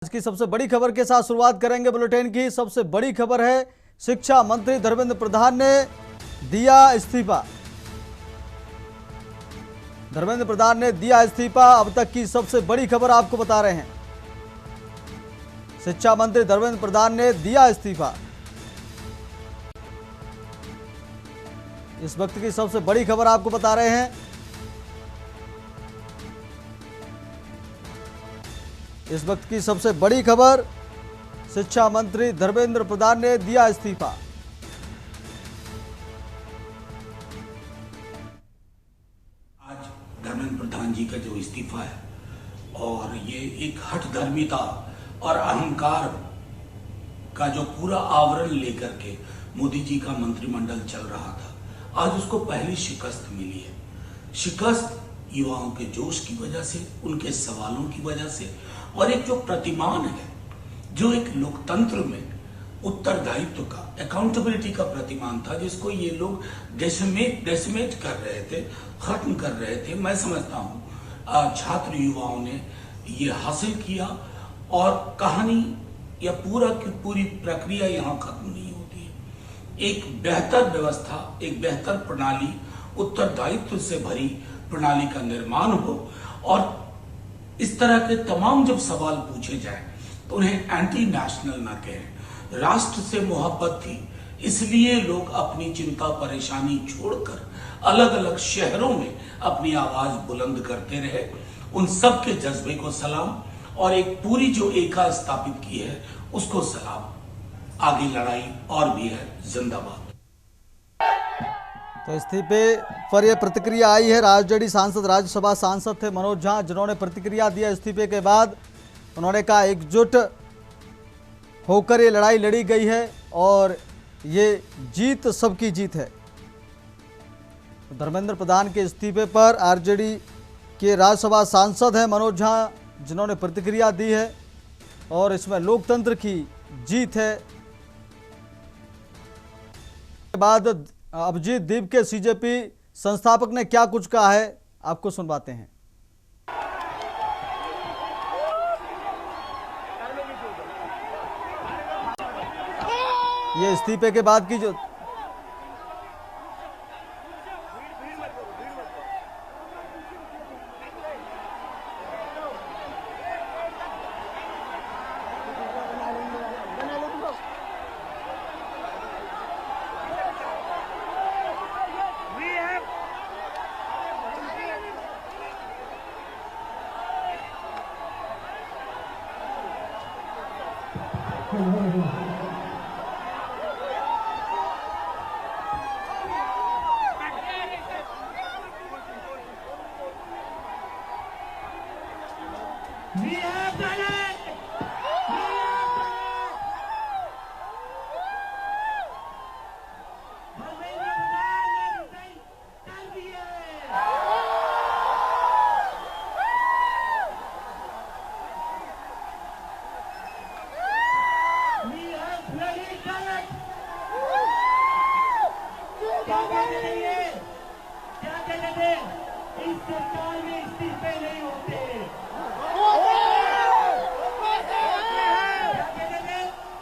आज की सबसे बड़ी खबर के साथ शुरुआत करेंगे। बुलेटिन की सबसे बड़ी खबर है, शिक्षा मंत्री धर्मेंद्र प्रधान ने दिया इस्तीफा। धर्मेंद्र प्रधान ने दिया इस्तीफा। अब तक की सबसे बड़ी खबर आपको बता रहे हैं। शिक्षा मंत्री धर्मेंद्र प्रधान ने दिया इस्तीफा। इस वक्त की सबसे बड़ी खबर आपको बता रहे हैं। इस वक्त की सबसे बड़ी खबर, शिक्षा मंत्री धर्मेंद्र प्रधान ने दिया इस्तीफा। आज धर्मेंद्र प्रधान जी का जो इस्तीफा है और ये एक हठधर्मिता और अहंकार का जो पूरा आवरण लेकर के मोदी जी का मंत्रिमंडल चल रहा था, आज उसको पहली शिकस्त मिली है। शिकस्त युवाओं के जोश की वजह से, उनके सवालों की वजह से, और एक जो प्रतिमान है, जो एक लोकतंत्र में उत्तरदायित्व का, अकाउंटेबिलिटी का प्रतिमान था, जिसको ये लोग डेसिमेट कर रहे थे, खत्म कर रहे थे। मैं समझता हूँ छात्र युवाओं ने ये हासिल किया और कहानी या पूरा की पूरी प्रक्रिया यहाँ खत्म नहीं होती है। एक बेहतर व्यवस्था, एक बेहतर प्रणाली, उत्तरदायित्व से भरी प्रणाली का निर्माण हो और इस तरह के तमाम जब सवाल पूछे जाए तो उन्हें एंटी नेशनल ना कहें। राष्ट्र से मोहब्बत थी, इसलिए लोग अपनी चिंता परेशानी छोड़कर अलग अलग शहरों में अपनी आवाज बुलंद करते रहे। उन सब के जज्बे को सलाम और एक पूरी जो एका स्थापित की है उसको सलाम। आगे लड़ाई और भी है, जिंदाबाद। तो इस्तीफे पर यह प्रतिक्रिया आई है। राजगढ़ी सांसद, राज्यसभा सांसद थे मनोज झा, जिन्होंने प्रतिक्रिया दिया इस्तीफे के बाद। उन्होंने कहा एकजुट होकर ये लड़ाई लड़ी गई है और ये जीत सबकी जीत है। धर्मेंद्र प्रधान के इस्तीफे पर आरजेडी के राज्यसभा सांसद हैं मनोज झा, जिन्होंने प्रतिक्रिया दी है और इसमें लोकतंत्र की जीत है। के बाद अभिजीत दीप के सीजेपी संस्थापक ने क्या कुछ कहा है, आपको सुनवाते हैं। ये इस्तीफे के बाद की जो इस सरकार में इस्तीफे नहीं होते।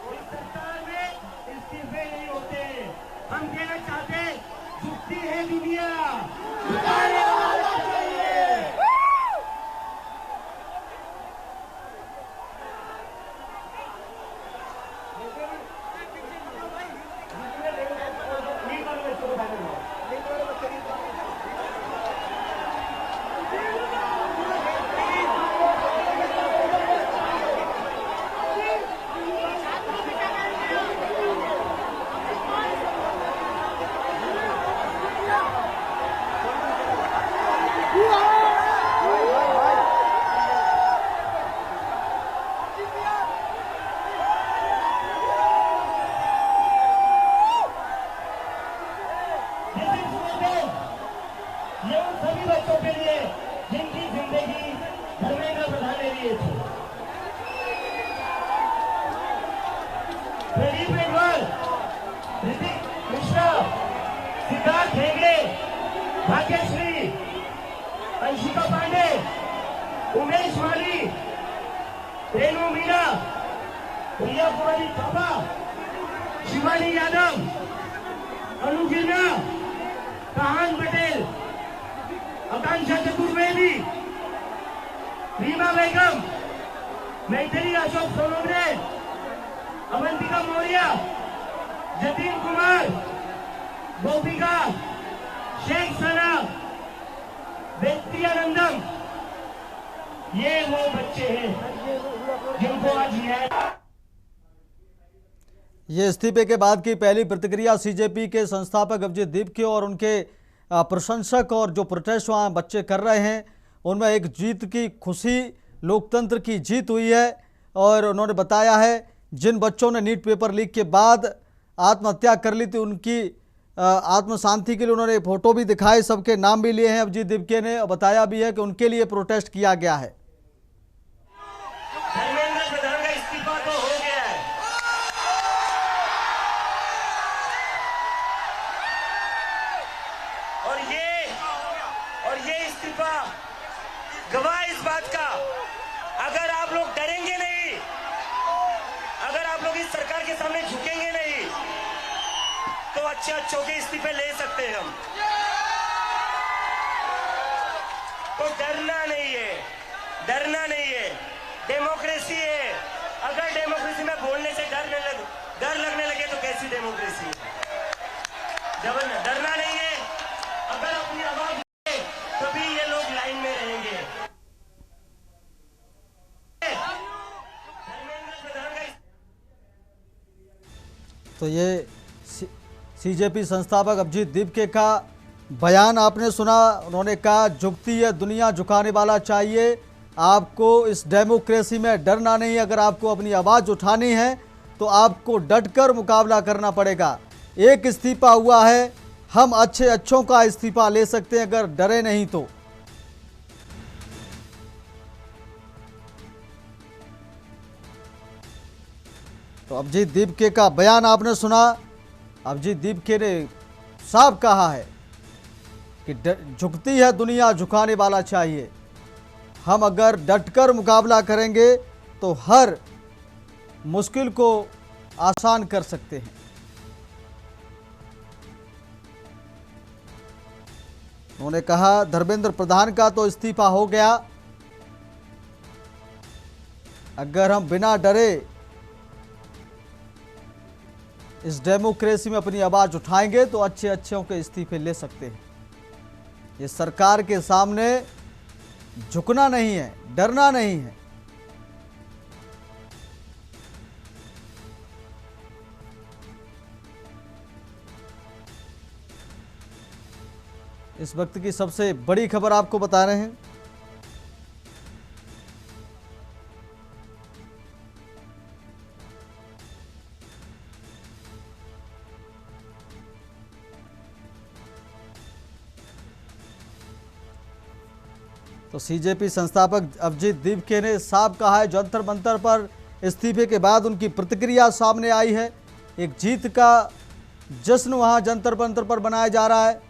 इस सरकार में इस्तीफे नहीं होते। हम कहना चाहते, झुकती है दुनिया, झुकाने वाला चाहिए। ये उन सभी बच्चों के लिए जिनकी जिंदगी धर्मेंद्र प्रधान ने लिए थे। प्रदीप रेगवाल, ऋतिक मिश्रा, सिद्धार्थ हेगड़े, भाग्यश्री, अंशिका पांडे, उमेश माली, रेणु मीणा, प्रिया कुमारी थापा, शिवानी यादव, अनुजीना, कहान पटेल, आकांक्षा चतुर्वेदी, रीमा बेगम, मैथिली अशोक सोनोग्रे, अवंतिका मौर्य, जतीन कुमार, गोपिका, शेख सना, व्यक्तियानंदम, ये वो बच्चे हैं जिनको आज न्याय। ये इस्तीफे के बाद की पहली प्रतिक्रिया सीजेपी के संस्थापक अभिजीत दीप की और उनके प्रशंसक और जो प्रोटेस्ट वहाँ बच्चे कर रहे हैं उनमें एक जीत की खुशी, लोकतंत्र की जीत हुई है। और उन्होंने बताया है जिन बच्चों ने नीट पेपर लीक के बाद आत्महत्या कर ली थी उनकी आत्म शांति के लिए उन्होंने फोटो भी दिखाए, सबके नाम भी लिए हैं अभिजीत दीपके ने और बताया भी है कि उनके लिए प्रोटेस्ट किया गया है। धर्मेंद्र प्रधान का इस्तीफा तो हो गया है, और ये इस्तीफा गवाह इस बात का, अगर आप लोग डरेंगे नहीं, अगर आप लोग इस सरकार के सामने झुकेंगे नहीं, तो अच्छे के इस्तीफे ले सकते हैं हम। तो डरना नहीं है, डरना नहीं है, डेमोक्रेसी है। अगर डेमोक्रेसी में बोलने से डर लगने लगे तो कैसी डेमोक्रेसी है? जब डरना नहीं है, अगर अपनी आवाज उठाए, तभी ये लोग लाइन में रहेंगे। धर्मेंद्र प्रधान का तो ये सीजेपी संस्थापक अभिजीत दीपके का बयान आपने सुना। उन्होंने कहा झुकती है दुनिया, झुकाने वाला चाहिए। आपको इस डेमोक्रेसी में डरना नहीं, अगर आपको अपनी आवाज़ उठानी है तो आपको डटकर मुकाबला करना पड़ेगा। एक इस्तीफा हुआ है, हम अच्छों का इस्तीफा ले सकते हैं अगर डरे नहीं तो। अभिजीत दीपके का बयान आपने सुना। अभिजीत दीपके ने साफ कहा है कि झुकती है दुनिया, झुकाने वाला चाहिए। हम अगर डटकर मुकाबला करेंगे तो हर मुश्किल को आसान कर सकते हैं। उन्होंने कहा धर्मेंद्र प्रधान का तो इस्तीफा हो गया, अगर हम बिना डरे इस डेमोक्रेसी में अपनी आवाज़ उठाएंगे तो अच्छों के इस्तीफे ले सकते हैं। ये सरकार के सामने झुकना नहीं है, डरना नहीं है। इस वक्त की सबसे बड़ी खबर आपको बता रहे हैं। तो सीजेपी संस्थापक अभिजीत दीपके ने साफ कहा है, जंतर मंतर पर इस्तीफे के बाद उनकी प्रतिक्रिया सामने आई है। एक जीत का जश्न वहां जंतर मंतर पर मनाया जा रहा है।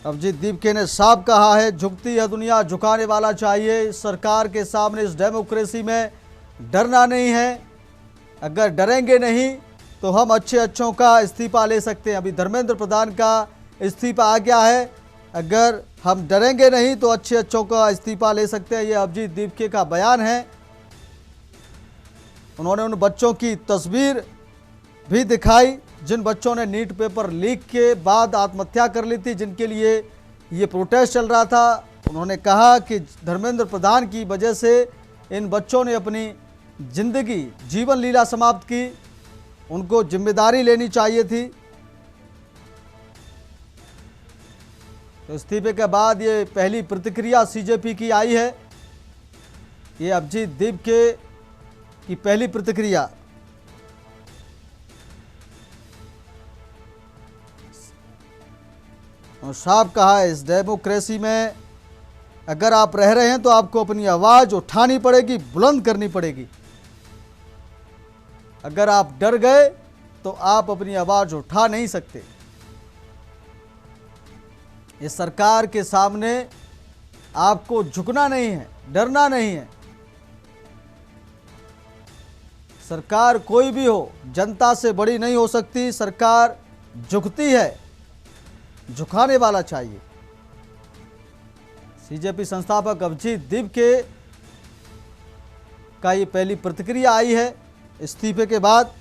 अभिजीत दीपके ने साफ कहा है, झुकती है दुनिया, झुकाने वाला चाहिए। सरकार के सामने इस डेमोक्रेसी में डरना नहीं है, अगर डरेंगे नहीं तो हम अच्छों का इस्तीफा ले सकते हैं। अभी धर्मेंद्र प्रधान का इस्तीफा आ गया है, अगर हम डरेंगे नहीं तो अच्छों का इस्तीफा ले सकते हैं। ये अभिजीत दीपके का बयान है। उन्होंने उन बच्चों की तस्वीर भी दिखाई जिन बच्चों ने नीट पेपर लीक के बाद आत्महत्या कर ली थी, जिनके लिए ये प्रोटेस्ट चल रहा था। उन्होंने कहा कि धर्मेंद्र प्रधान की वजह से इन बच्चों ने अपनी जिंदगी, जीवन लीला समाप्त की, उनको जिम्मेदारी लेनी चाहिए थी। तो इस्तीफे के बाद ये पहली प्रतिक्रिया सीजेपी की आई है। ये अभिजीत दीपके की पहली प्रतिक्रिया। और साफ कहा है, इस डेमोक्रेसी में अगर आप रह रहे हैं तो आपको अपनी आवाज उठानी पड़ेगी, बुलंद करनी पड़ेगी। अगर आप डर गए तो आप अपनी आवाज उठा नहीं सकते। इस सरकार के सामने आपको झुकना नहीं है, डरना नहीं है। सरकार कोई भी हो, जनता से बड़ी नहीं हो सकती। सरकार झुकती है, झुकाने वाला चाहिए। सीजेपी संस्थापक अभिजीत दिपके का ये पहली प्रतिक्रिया आई है इस्तीफे के बाद।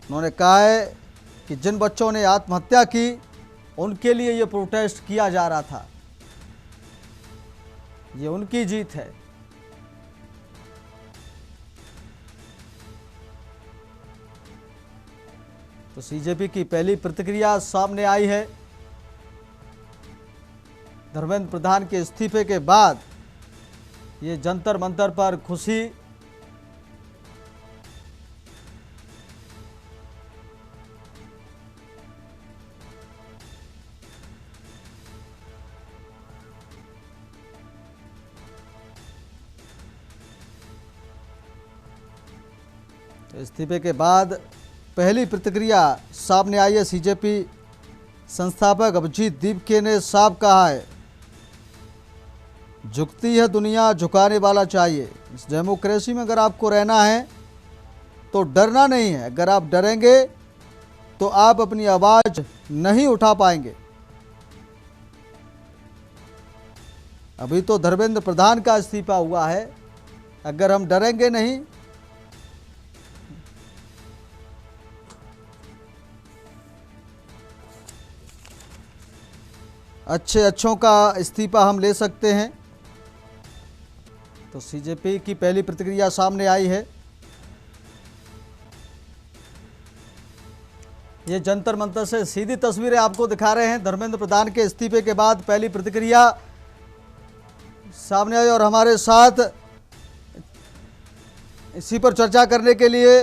उन्होंने कहा है कि जिन बच्चों ने आत्महत्या की उनके लिए ये प्रोटेस्ट किया जा रहा था, ये उनकी जीत है। तो सीजेपी की पहली प्रतिक्रिया सामने आई है। धर्मेंद्र प्रधान के इस्तीफे के बाद ये जंतर मंतर पर खुशी, इस्तीफे के बाद पहली प्रतिक्रिया सामने आई है। सीजेपी संस्थापक अभिजीत दिपके ने साफ कहा है, झुकती है दुनिया, झुकाने वाला चाहिए। इस डेमोक्रेसी में अगर आपको रहना है तो डरना नहीं है। अगर आप डरेंगे तो आप अपनी आवाज नहीं उठा पाएंगे। अभी तो धर्मेंद्र प्रधान का इस्तीफा हुआ है, अगर हम डरेंगे नहीं अच्छों का इस्तीफा हम ले सकते हैं। तो सीजेपी की पहली प्रतिक्रिया सामने आई है। ये जंतर मंतर से सीधी तस्वीरें आपको दिखा रहे हैं। धर्मेंद्र प्रधान के इस्तीफे के बाद पहली प्रतिक्रिया सामने आई और हमारे साथ इसी पर चर्चा करने के लिए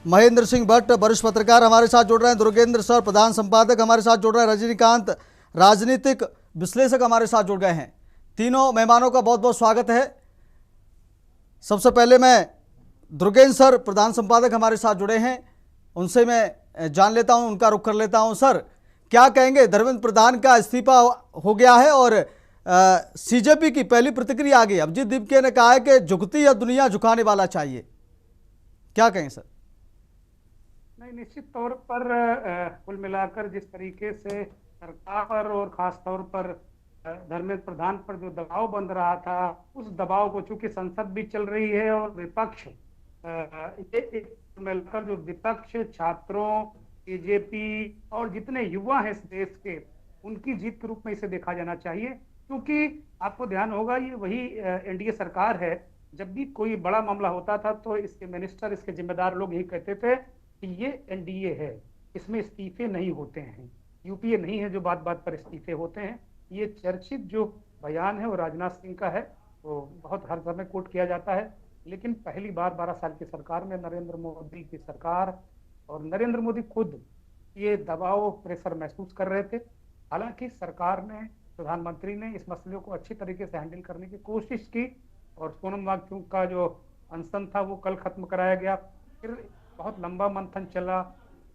महेंद्र सिंह भट्ट वरिष्ठ पत्रकार हमारे साथ जुड़ रहे हैं, दुर्गेंद्र सर प्रधान संपादक हमारे साथ जुड़ रहे हैं, रजनीकांत राजनीतिक विश्लेषक हमारे साथ जुड़ गए हैं। तीनों मेहमानों का बहुत बहुत स्वागत है। सबसे पहले मैं दुर्गेंद्र सर प्रधान संपादक हमारे साथ जुड़े हैं, उनसे मैं जान लेता हूं, उनका रुख कर लेता हूं। सर, क्या कहेंगे? धर्मेंद्र प्रधान का इस्तीफा हो गया है और सीजेपी की पहली प्रतिक्रिया आ गई। अभिजीत दिपके ने कहा है कि झुकती है दुनिया, झुकाने वाला चाहिए। क्या कहें सर? नहीं, निश्चित तौर पर कुल मिलाकर जिस तरीके से सरकार पर और खास तौर पर धर्मेंद्र प्रधान पर जो दबाव बन रहा था, उस दबाव को चूंकि संसद भी चल रही है और विपक्ष ये मिलकर जो विपक्ष, छात्रों, बीजेपी और जितने युवा हैं इस देश के, उनकी जीत के रूप में इसे देखा जाना चाहिए। क्योंकि आपको ध्यान होगा ये वही एनडीए सरकार है। जब भी कोई बड़ा मामला होता था तो इसके मिनिस्टर, इसके जिम्मेदार लोग यही कहते थे कि ये एनडीए है, इसमें इस्तीफे नहीं होते हैं, यूपीए नहीं है जो बात बात पर इस्तीफे होते हैं। ये चर्चित जो बयान है वो राजनाथ सिंह का है, वो बहुत हर समय कोट किया जाता है। लेकिन पहली बार 12 साल की सरकार में नरेंद्र मोदी की सरकार और नरेंद्र मोदी खुद ये दबाव, प्रेशर महसूस कर रहे थे। हालांकि सरकार ने, प्रधानमंत्री ने इस मसले को अच्छी तरीके से हैंडल करने की कोशिश की और सोनम वांगचुक का जो अनशन था वो कल खत्म कराया गया। फिर बहुत लंबा मंथन चला,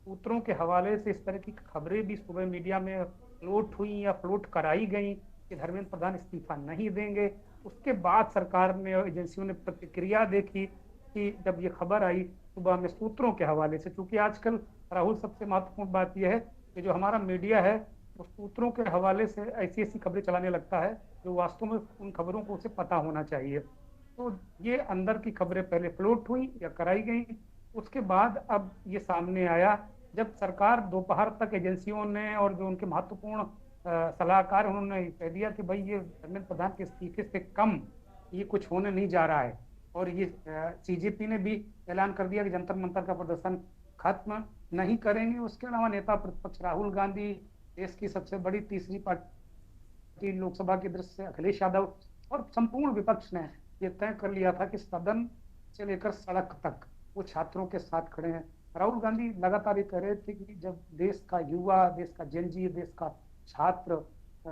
सूत्रों के हवाले से इस तरह की खबरें भी सुबह मीडिया में फ्लोट हुई या फ्लोट कराई गई कि धर्मेंद्र प्रधान इस्तीफा नहीं देंगे। उसके बाद सरकार ने और एजेंसियों ने प्रतिक्रिया देखी कि जब ये खबर आई सुबह में सूत्रों के हवाले से, क्योंकि आजकल राहुल सबसे महत्वपूर्ण बात यह है कि जो हमारा मीडिया है वो सूत्रों के हवाले से ऐसी ऐसी खबरें चलाने लगता है जो वास्तव में उन खबरों को उसे पता होना चाहिए। तो ये अंदर की खबरें पहले फ्लोट हुई या कराई गई, उसके बाद अब ये सामने आया जब सरकार दोपहर तक एजेंसियों ने और जो उनके महत्वपूर्ण सलाहकार उन्होंने कह दिया कि भाई ये धर्मेंद्र प्रधान के इस्तीफे से कम ये कुछ होने नहीं जा रहा है। और ये सीजेपी ने भी ऐलान कर दिया कि जंतर मंतर का प्रदर्शन खत्म नहीं करेंगे। उसके अलावा नेता प्रतिपक्ष राहुल गांधी, देश की सबसे बड़ी तीसरी पार्टी लोकसभा की दृष्टि से अखिलेश यादव और संपूर्ण विपक्ष ने ये तय कर लिया था कि सदन से लेकर सड़क तक वो छात्रों के साथ खड़े हैं। राहुल गांधी लगातार ये कह रहे थे कि जब देश का युवा, देश का जेनजी, देश का छात्र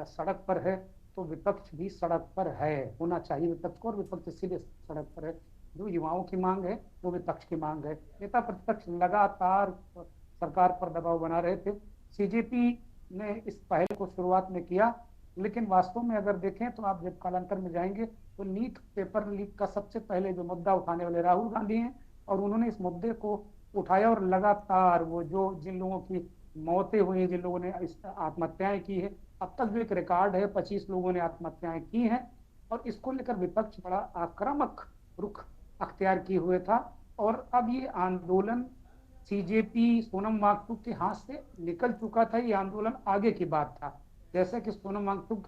सड़क पर है तो विपक्ष भी सड़क पर है, होना चाहिए विपक्ष को, और विपक्ष इसीलिए सड़क पर है। जो युवाओं की मांग है वो विपक्ष की मांग है। नेता प्रतिपक्ष लगातार सरकार पर दबाव बना रहे थे। सीजेपी ने इस पहल को शुरुआत में किया, लेकिन वास्तव में अगर देखें तो आप जब कालांतर में जाएंगे तो नीट पेपर लीक का सबसे पहले जो मुद्दा उठाने वाले राहुल गांधी हैं, और उन्होंने इस मुद्दे को उठाया और लगातार वो जो जिन लोगों की मौतें हुई, जिन लोगों ने आत्महत्याएं की है, अब तक जो एक रिकॉर्ड है 25 लोगों ने आत्महत्याएं की हैं, और इसको लेकर विपक्ष बड़ा आक्रामक रुख अख्तियार किए हुए था। और अब ये आंदोलन सीजेपी सोनम वांगचुक के हाथ से निकल चुका था, ये आंदोलन आगे की बात था। जैसे कि सोनम वांगचुक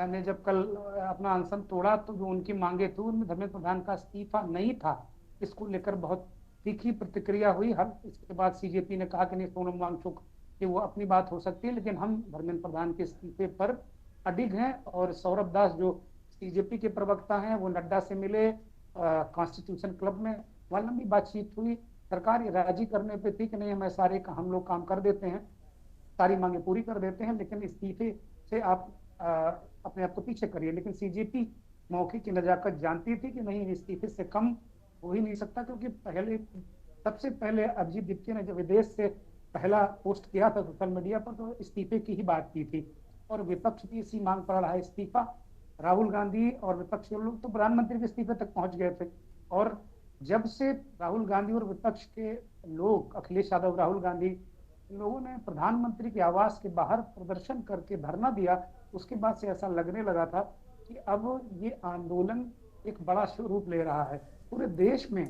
ने जब कल अपना अनशन तोड़ा तो जो उनकी मांगे थी उनमें धर्मेंद्र प्रधान का इस्तीफा नहीं था, इसको लेकर बहुत तीखी प्रतिक्रिया हुई। हर इसके बाद सीजेपी ने कहा कि नहीं, सोनम वांगचुक कि वो अपनी बात हो सकती है, लेकिन हम धर्मेंद्र प्रधान के इस्तीफे पर अडिग हैं। और सौरभ दास जो सीजेपी के प्रवक्ता हैं वो नड्डा से मिले कॉन्स्टिट्यूशन क्लब में, वहाँ लंबी बातचीत हुई। सरकार ये राजी करने पे थी कि नहीं, हमें सारे हम लोग काम कर देते हैं, सारी मांगे पूरी कर देते हैं, लेकिन इस्तीफे से आप अपने आप को पीछे करिए। लेकिन सीजेपी मौके की नजाकत जानती थी कि नहीं, इस्तीफे से कम हो ही नहीं सकता, क्योंकि सबसे पहले अभिजीत दीप्ति ने जब विदेश से पहला पोस्ट किया था सोशल मीडिया पर तो इस्तीफे की ही बात की थी, और विपक्ष भी इसी मांग पर रहा है इस्तीफा। राहुल गांधी और विपक्ष के लोग तो प्रधानमंत्री के इस्तीफे तक पहुंच गए थे, और जब से राहुल गांधी और विपक्ष के लोग, अखिलेश यादव, राहुल गांधी, लोगों ने प्रधानमंत्री के आवास के बाहर प्रदर्शन करके धरना दिया, उसके बाद से ऐसा लगने लगा था कि अब ये आंदोलन एक बड़ा स्वरूप ले रहा है। पूरे देश में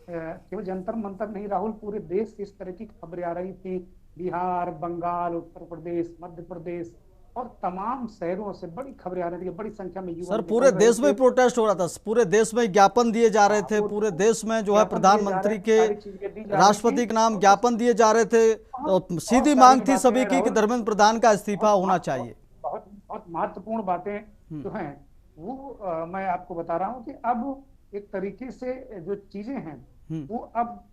केवल जंतर मंतर नहीं राहुल, पूरे देश से इस तरह की खबरें आ रही थी। बिहार, बंगाल, उत्तर प्रदेश, मध्य प्रदेश और तमाम शहरों से बड़ी खबरें आ रही थी, बड़ी संख्या में युवा। सर पूरे देश में प्रोटेस्ट हो रहा था, पूरे देश में ज्ञापन दिए जा रहे थे, पूरे देश में जो है प्रधानमंत्री के, राष्ट्रपति के नाम ज्ञापन दिए जा रहे थे, और सीधी मांग थी सभी की कि धर्मेंद्र प्रधान का इस्तीफा होना चाहिए। बहुत बहुत महत्वपूर्ण बातें जो हैं वो मैं आपको बता रहा हूँ कि अब एक तरीके से जो चीजें हैं वो अब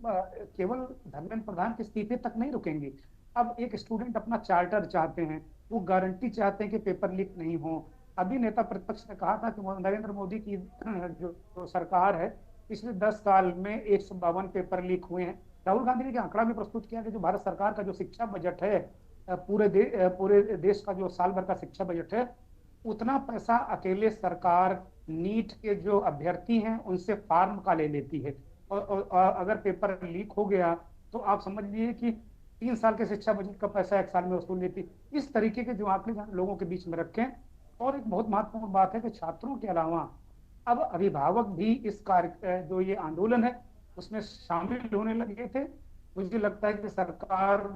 केवल धर्मेंद्र प्रधान के इस्तीफे तक नहीं रुकेंगी। अब एक स्टूडेंट अपना चार्टर चाहते हैं, वो गारंटी चाहते हैं कि पेपर लीक नहीं हो। अभी नेता प्रतिपक्ष ने कहा था कि नरेंद्र मोदी की जो सरकार है, पिछले 10 साल में 152 पेपर लीक हुए हैं। राहुल गांधी ने आंकड़ा भी प्रस्तुत किया कि जो भारत सरकार का जो शिक्षा बजट है, पूरे देश का जो साल भर का शिक्षा बजट है, उतना पैसा अकेले सरकार नीट के जो अभ्यर्थी हैं उनसे फार्म का ले लेती है। और अगर पेपर लीक हो गया तो आप समझ लीजिए कि 3 साल के शिक्षा बजट का पैसा 1 साल में वसूल लेती। इस तरीके के जो आंकड़े लोगों के बीच में रखें। और एक बहुत महत्वपूर्ण बात है कि छात्रों के अलावा अब अभिभावक भी इस कार्य, जो ये आंदोलन है उसमें शामिल होने लगे थे। मुझे लगता है कि सरकार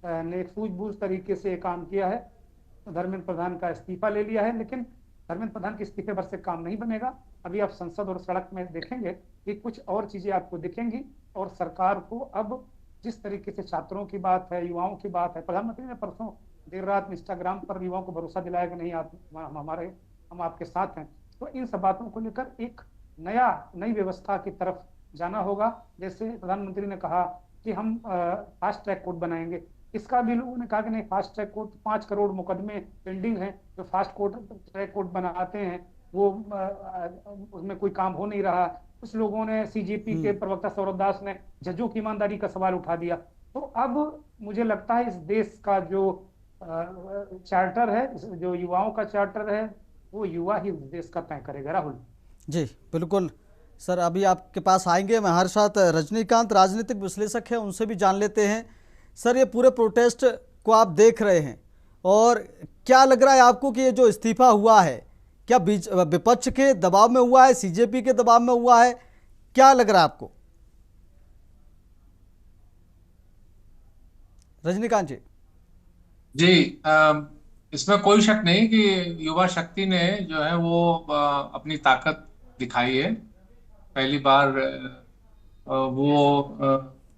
ने एक सूझबूझ तरीके से काम किया है, धर्मेंद्र प्रधान का इस्तीफा ले लिया है, लेकिन धर्मेंद्र प्रधान के इस्तीफे भर से काम नहीं बनेगा। अभी आप संसद और सड़क में देखेंगे कि कुछ और चीजें आपको दिखेंगी, और सरकार को अब जिस तरीके से छात्रों की बात है, युवाओं की बात है, प्रधानमंत्री ने परसों देर रात इंस्टाग्राम पर युवाओं को भरोसा दिलाया कि नहीं, आप हम आपके साथ हैं। तो इन सब बातों को लेकर एक नई व्यवस्था की तरफ जाना होगा। जैसे प्रधानमंत्री ने कहा कि हम फास्ट ट्रैक कोर्ट बनाएंगे, इसका भी लोगों ने कहा कि नहीं, फास्ट ट्रैक कोर्ट 5 करोड़ मुकदमे पेंडिंग हैं, जो फास्ट ट्रैक कोर्ट बनाते हैं वो उसमें कोई काम हो नहीं रहा। कुछ लोगों ने, सीजेपी के प्रवक्ता सौरभ दास ने जजों की ईमानदारी का सवाल उठा दिया। तो अब मुझे लगता है इस देश का जो चार्टर है, जो युवाओं का चार्टर है, वो युवा ही देश का तय करेगा। राहुल जी बिल्कुल सर, अभी आपके पास आएंगे। मैं हमारे साथ रजनीकांत राजनीतिक विश्लेषक है, उनसे भी जान लेते हैं। सर ये पूरे प्रोटेस्ट को आप देख रहे हैं, और क्या लग रहा है आपको कि ये जो इस्तीफा हुआ है, क्या विपक्ष के दबाव में हुआ है, सीजेपी के दबाव में हुआ है, क्या लग रहा है आपको? रजनीकांत जी। इसमें कोई शक नहीं कि युवा शक्ति ने जो है वो अपनी ताकत दिखाई है। पहली बार वो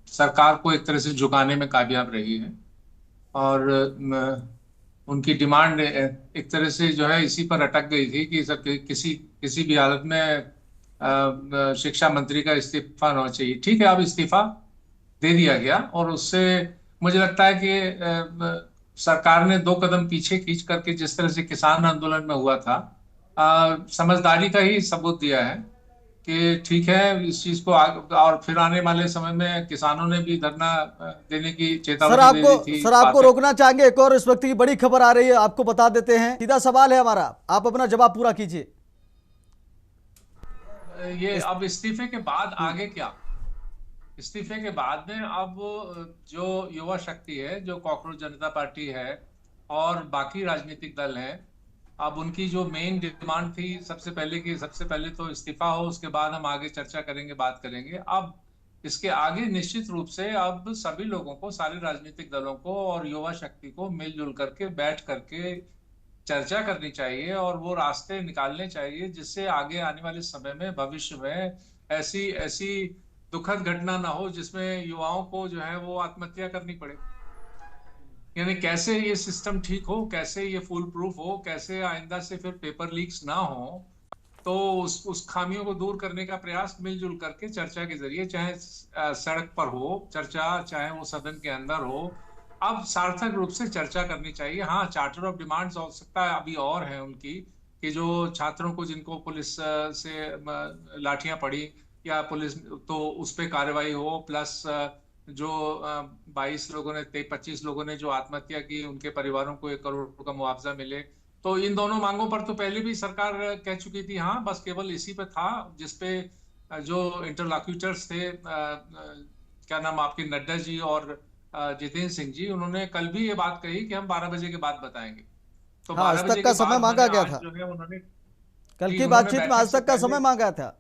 सरकार को एक तरह से झुकाने में कामयाब रही है, और उनकी डिमांड एक तरह से जो है इसी पर अटक गई थी कि सर किसी भी हालत में शिक्षा मंत्री का इस्तीफा होना चाहिए। ठीक है, अब इस्तीफा दे दिया गया, और उससे मुझे लगता है कि सरकार ने 2 कदम पीछे खींच करके, जिस तरह से किसान आंदोलन में हुआ था, समझदारी का ही सबूत दिया है। कि ठीक है इस चीज को और फिर आने वाले समय में किसानों ने भी धरना देने की चेतावनी दे दी थी। सर आपको बातें रोकना चाहेंगे, एक और इस वक्त की बड़ी खबर आ रही है, आपको बता देते हैं। सीधा सवाल है हमारा, आप अपना जवाब पूरा कीजिए। ये इस, अब इस्तीफे के बाद हम्म, आगे क्या? इस्तीफे के बाद में अब जो युवा शक्ति है, जो कॉकरोच जनता पार्टी है और बाकी राजनीतिक दल हैं, अब उनकी जो मेन डिमांड थी सबसे पहले की, सबसे पहले तो इस्तीफा हो, उसके बाद हम आगे चर्चा करेंगे, बात करेंगे। अब इसके आगे निश्चित रूप से अब सभी लोगों को, सारे राजनीतिक दलों को और युवा शक्ति को मिलजुल करके बैठ करके चर्चा करनी चाहिए और वो रास्ते निकालने चाहिए जिससे आगे आने वाले समय में, भविष्य में ऐसी ऐसी दुखद घटना ना हो जिसमें युवाओं को जो है वो आत्महत्या करनी पड़े। यानी कैसे ये सिस्टम ठीक हो, कैसे ये फुल प्रूफ हो, कैसे आइंदा से फिर पेपर लीक्स ना हो। तो उस खामियों को दूर करने का प्रयास मिलजुल करके चर्चा के जरिए, चाहे सड़क पर हो चर्चा, चाहे वो सदन के अंदर हो, अब सार्थक रूप से चर्चा करनी चाहिए। हाँ, चार्टर ऑफ डिमांड्स हो सकता है अभी और है उनकी, कि जो छात्रों को, जिनको पुलिस से लाठियां पड़ी या पुलिस, तो उस पर कार्रवाई हो, प्लस जो 22 लोगों ने, 25 लोगों ने जो आत्महत्या की, उनके परिवारों को 1 करोड़ का मुआवजा मिले। तो इन दोनों मांगों पर तो पहले भी सरकार कह चुकी थी। हाँ, बस केवल इसी पे था जिसपे जो इंटरलॉक्यूटर्स थे, क्या नाम आपके, नड्डा जी और जितेंद्र सिंह जी, उन्होंने कल भी ये बात कही कि हम 12 बजे के बाद बताएंगे। तो हाँ, आज 12 तक बजे का के समय बाद मांगा उन्होंने गया आज था, जो है उन्होंने, कल जी की उन्होंने बातचीत में बैठक आज से तक का पहले, समय मांगा था।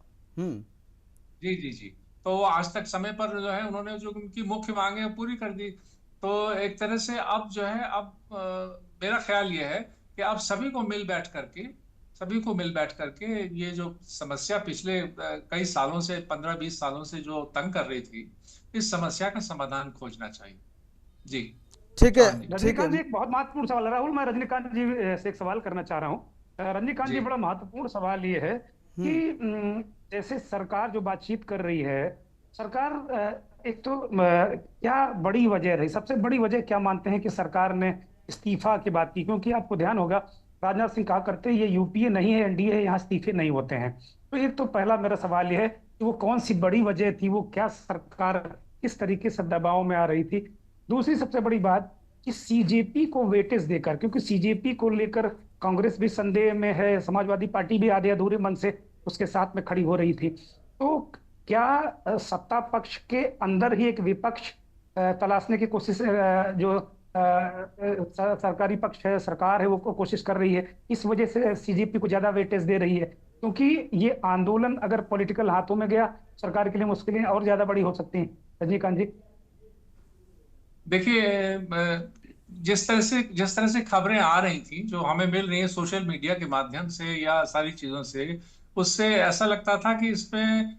जी जी जी, तो वो आज तक समय पर जो है उन्होंने जो उनकी मुख्य मांगे हैं, पूरी कर दी। तो एक तरह से अब जो है, अब मेरा ख्याल ये है कि अब सभी को मिल बैठ करके ये जो समस्या पिछले कई सालों से, 15-20 सालों से जो तंग कर रही थी, इस समस्या का समाधान खोजना चाहिए। जी ठीक है, चौहान जी। ठीक है। रजनीकांत जी, एक बहुत महत्वपूर्ण सवाल है राहुल। मैं रजनीकांत जी से एक सवाल करना चाह रहा हूँ। रजनीकांत जी, जी बड़ा महत्वपूर्ण सवाल ये है कि हम्म जैसे सरकार जो बातचीत कर रही है, सरकार एक तो क्या बड़ी वजह रही, सबसे बड़ी वजह क्या मानते हैं कि सरकार ने इस्तीफा की बात की? क्योंकि आपको ध्यान होगा, राजनाथ सिंह कहा करते हैं ये यूपीए नहीं है, एनडीए है, यहाँ इस्तीफे नहीं होते हैं। तो एक तो पहला मेरा सवाल ये है कि वो कौन सी बड़ी वजह थी, वो क्या सरकार किस तरीके से दबाव में आ रही थी? दूसरी सबसे बड़ी बात कि सीजेपी को वेटेज देकर, क्योंकि सीजेपी को लेकर कांग्रेस भी संदेह में है, समाजवादी पार्टी भी आधे अधूरे मन से उसके साथ में खड़ी हो रही थी। तो क्या सत्ता पक्ष के अंदर ही एक विपक्ष तलाशने की कोशिश, जो सरकारी पक्ष है, सरकार है, वो कोशिश कर रही है, इस वजह से सीजेपी को ज्यादा वेटेज दे रही है? क्योंकि ये आंदोलन अगर पॉलिटिकल हाथों में गया, सरकार के लिए मुश्किलें और ज्यादा बड़ी हो सकती हैं। रजनीकांत जी। देखिए, जिस तरह से खबरें आ रही थी, जो हमें मिल रही है सोशल मीडिया के माध्यम से या सारी चीजों से, उससे ऐसा लगता था कि इसमें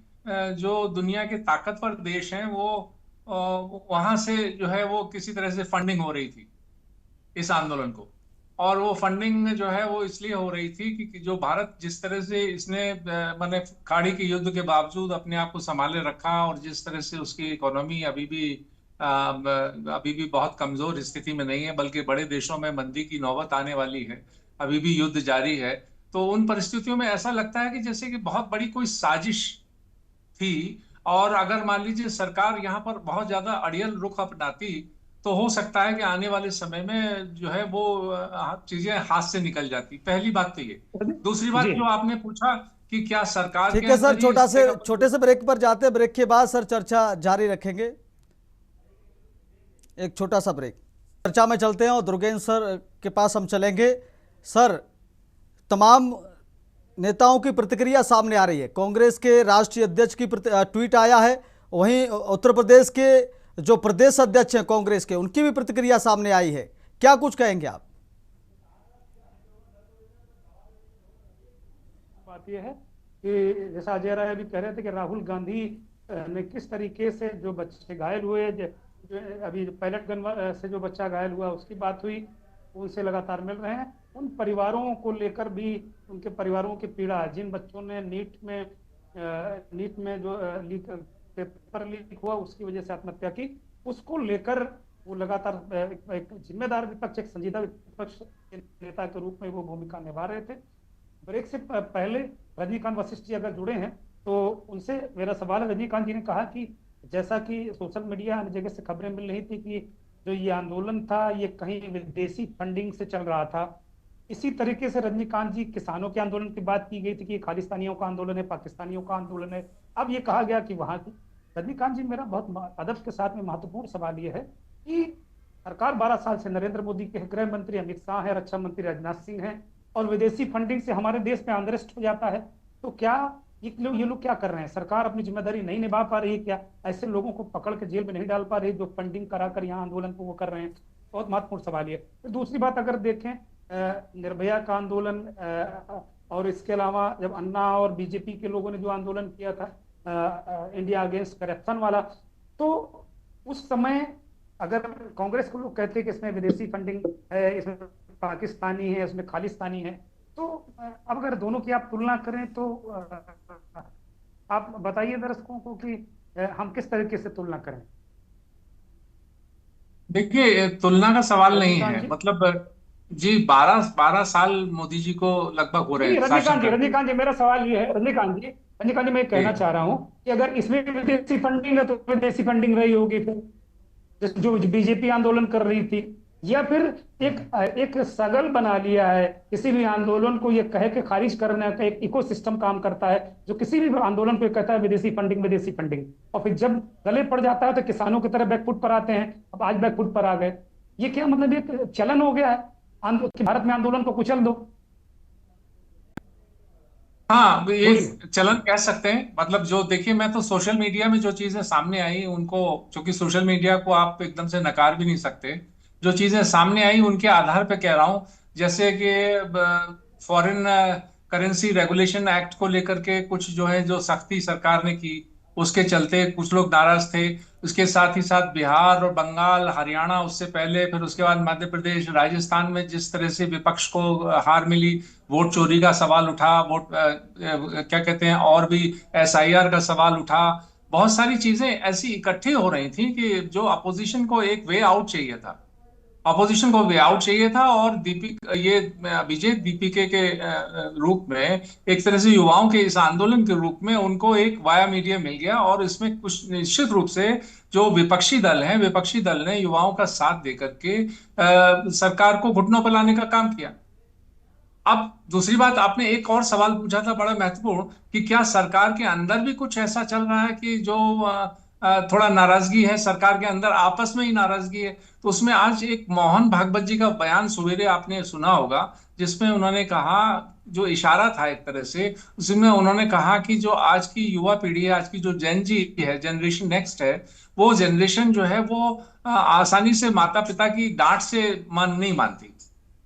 जो दुनिया के ताकतवर देश हैं वो वहां से जो है वो किसी तरह से फंडिंग हो रही थी इस आंदोलन को। और वो फंडिंग जो है वो इसलिए हो रही थी कि जो भारत जिस तरह से इसने माने खाड़ी के युद्ध के बावजूद अपने आप को संभाले रखा, और जिस तरह से उसकी इकोनॉमी अभी भी बहुत कमजोर स्थिति में नहीं है, बल्कि बड़े देशों में मंदी की नौबत आने वाली है, अभी भी युद्ध जारी है। तो उन परिस्थितियों में ऐसा लगता है कि जैसे कि बहुत बड़ी कोई साजिश थी। और अगर मान लीजिए सरकार यहाँ पर बहुत ज्यादा अड़ियल रुख अपनाती, तो हो सकता है कि आने वाले समय में जो है वो चीजें हाथ से निकल जाती। पहली बात तो ये। दूसरी बात जी। जो आपने पूछा कि क्या सरकार के ठीक है सर, अंदर ही इस्तीफे का छोटे से ब्रेक पर जाते हैं, ब्रेक के बाद सर चर्चा जारी रखेंगे। एक छोटा सा ब्रेक, चर्चा में चलते हैं और दुर्गेंद्र सर के पास हम चलेंगे। सर, तमाम नेताओं की प्रतिक्रिया सामने आ रही है। कांग्रेस के राष्ट्रीय अध्यक्ष की ट्वीट आया है, वहीं उत्तर प्रदेश के जो प्रदेश अध्यक्ष हैं कांग्रेस के, उनकी भी प्रतिक्रिया सामने आई है। क्या कुछ कहेंगे आप? बात यह है कि जैसा अजय राय अभी कह रहे थे कि राहुल गांधी ने किस तरीके से जो बच्चे घायल हुए, जो अभी पैलेट गन से जो बच्चा घायल हुआ उसकी बात हुई, उनसे लगातार मिल रहे हैं। उन परिवारों को लेकर भी, उनके परिवारों की पीड़ा, जिन बच्चों ने नीट में जो पेपर लीक हुआ उसकी वजह से आत्महत्या की, उसको लेकर वो लगातार एक जिम्मेदार विपक्ष, एक संजीदा विपक्ष के नेता के रूप में वो भूमिका निभा रहे थे। ब्रेक से पहले रजनीकांत वशिष्ठ जी अगर जुड़े हैं तो उनसे मेरा सवाल है, रजनीकांत जी ने कहा कि जैसा कि सोशल मीडिया हर जगह से खबरें मिल रही थी कि जो ये आंदोलन था ये कहीं विदेशी फंडिंग से चल रहा था, इसी तरीके से रजनीकांत जी किसानों के आंदोलन की बात की गई थी कि खालिस्तानियों का आंदोलन है, पाकिस्तानियों का आंदोलन है। अब ये कहा गया कि वहां की। रजनीकांत जी, मेरा बहुत अदब के साथ में महत्वपूर्ण सवाल ये है कि सरकार 12 साल से नरेंद्र मोदी के गृह मंत्री अमित शाह है, रक्षा मंत्री राजनाथ सिंह है, और विदेशी फंडिंग से हमारे देश में अनरेस्ट हो जाता है। तो क्या ये लोग क्या कर रहे हैं? सरकार अपनी जिम्मेदारी नहीं निभा पा रही है क्या? ऐसे लोगों को पकड़ के जेल में नहीं डाल पा रही जो फंडिंग कराकर यहाँ आंदोलन को वो कर रहे हैं? बहुत महत्वपूर्ण सवाल ये। फिर दूसरी बात अगर देखें, निर्भया का आंदोलन, और इसके अलावा जब अन्ना और बीजेपी के लोगों ने जो आंदोलन किया था इंडिया अगेंस्ट करप्शन वाला, तो उस समय अगर कांग्रेस के लोग कहते हैं कि इसमें विदेशी फंडिंग है, इसमें पाकिस्तानी है, इसमें खालिस्तानी है, तो अब अगर दोनों की आप तुलना करें तो आप बताइए दर्शकों को कि हम किस तरीके से तुलना करें। देखिए, तुलना का सवाल नहीं रजनीकांत है, जी, मतलब जी 12 साल मोदी जी को लगभग हो रहे नहीं, हैं शासन करते हुए। रजनीकांत जी, मेरा सवाल ये है, रजनीकांत जी मैं कहना जी चाह रहा हूँ कि अगर इसमें विदेशी फंडिंग है तो विदेशी फंडिंग रही होगी फिर जो बीजेपी आंदोलन कर रही थी, या फिर एक एक सगल बना लिया है किसी भी आंदोलन को ये कहे के खारिज करने का एक इकोसिस्टम काम करता है जो किसी भी आंदोलन को कहता है विदेशी फंडिंग, और फिर जब गले पड़ जाता है तो किसानों की तरह बैकफुट पर आते हैं। अब आज बैकफुट पर आ गए, ये क्या मतलब एक चलन हो गया है कि भारत में आंदोलन को कुचल दो? हाँ, ये बोलिए। चलन कह सकते हैं। मतलब जो देखिए, मैं तो सोशल मीडिया में जो चीजें सामने आई उनको, क्योंकि सोशल मीडिया को आप एकदम से नकार भी नहीं सकते, जो चीजें सामने आई उनके आधार पे कह रहा हूँ। जैसे कि फॉरेन करेंसी रेगुलेशन एक्ट को लेकर के कुछ जो है जो सख्ती सरकार ने की, उसके चलते कुछ लोग नाराज थे। उसके साथ ही साथ बिहार और बंगाल, हरियाणा, उससे पहले फिर उसके बाद मध्य प्रदेश, राजस्थान में जिस तरह से विपक्ष को हार मिली, वोट चोरी का सवाल उठा, क्या कहते हैं, और भी एसआईआर का सवाल उठा। बहुत सारी चीजें ऐसी इकट्ठी हो रही थी कि जो अपोजिशन को एक वे आउट चाहिए था, अपोजिशन को वे आउट चाहिए था। और ये विजय दीपिके के रूप में, एक तरह से युवाओं के इस आंदोलन के रूप में उनको एक वाया मीडिया मिल गया। और इसमें कुछ निश्चित रूप से जो विपक्षी दल हैं, विपक्षी दल ने युवाओं का साथ देकर के सरकार को घुटनों पर लाने का काम किया। अब दूसरी बात, आपने एक और सवाल पूछा था बड़ा महत्वपूर्ण, कि क्या सरकार के अंदर भी कुछ ऐसा चल रहा है कि जो थोड़ा नाराजगी है सरकार के अंदर, आपस में ही नाराजगी है। तो उसमें आज एक मोहन भागवत जी का बयान सवेरे आपने सुना होगा, जिसमें उन्होंने कहा, जो इशारा था एक तरह से, उसमें उन्होंने कहा कि जो आज की युवा पीढ़ी है, आज की जो जेन जी है, जनरेशन नेक्स्ट है, वो जनरेशन जो है वो आसानी से माता पिता की डांट से मन नहीं मानती।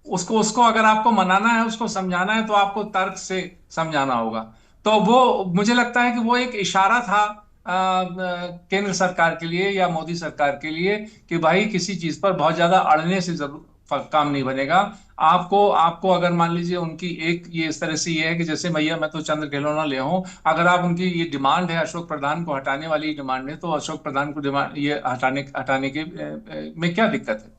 उसको उसको अगर आपको मनाना है, उसको समझाना है, तो आपको तर्क से समझाना होगा। तो वो, मुझे लगता है कि वो एक इशारा था केंद्र सरकार के लिए या मोदी सरकार के लिए, कि भाई किसी चीज पर बहुत ज्यादा अड़ने से जरूर काम नहीं बनेगा। आपको आपको अगर मान लीजिए उनकी एक ये इस तरह से ये है कि जैसे भैया मैं तो चंद्र खिलौना ले हूं, अगर आप उनकी ये डिमांड है अशोक प्रधान को हटाने वाली डिमांड है, तो अशोक प्रधान को डिमांड ये हटाने के में क्या दिक्कत है?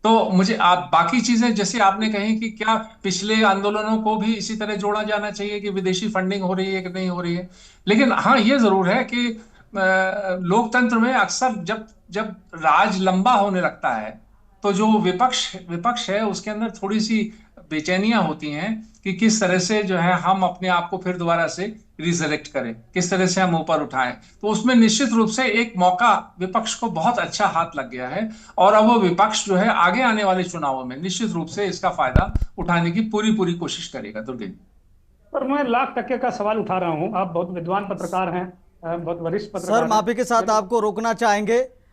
तो मुझे आप बाकी चीजें जैसे आपने कही कि क्या पिछले आंदोलनों को भी इसी तरह जोड़ा जाना चाहिए कि विदेशी फंडिंग हो रही है कि नहीं हो रही है। लेकिन हाँ, ये जरूर है कि लोकतंत्र में अक्सर जब जब राज लंबा होने लगता है, तो जो विपक्ष विपक्ष है उसके अंदर थोड़ी सी बेचैनियां होती हैं कि किस तरह से जो है हम अपने आप को फिर दोबारा से रिजरेक्ट करें, किस तरह से हम ऊपर उठाएं। तो उसमें निश्चित रूप से एक मौका विपक्ष को बहुत अच्छा हाथ लग गया है, और अब वो विपक्ष जो है आगे आने वाले चुनावों में निश्चित रूप से इसका फायदा उठाने की पूरी पूरी कोशिश करेगा। दुर्गे जी, पर मैं लाख टक्के का सवाल उठा रहा हूँ, आप बहुत विद्वान पत्रकार हैं, बहुत वरिष्ठ सर पत्रकार हैं, माफी के साथ आपको रोकना चाहेंगे।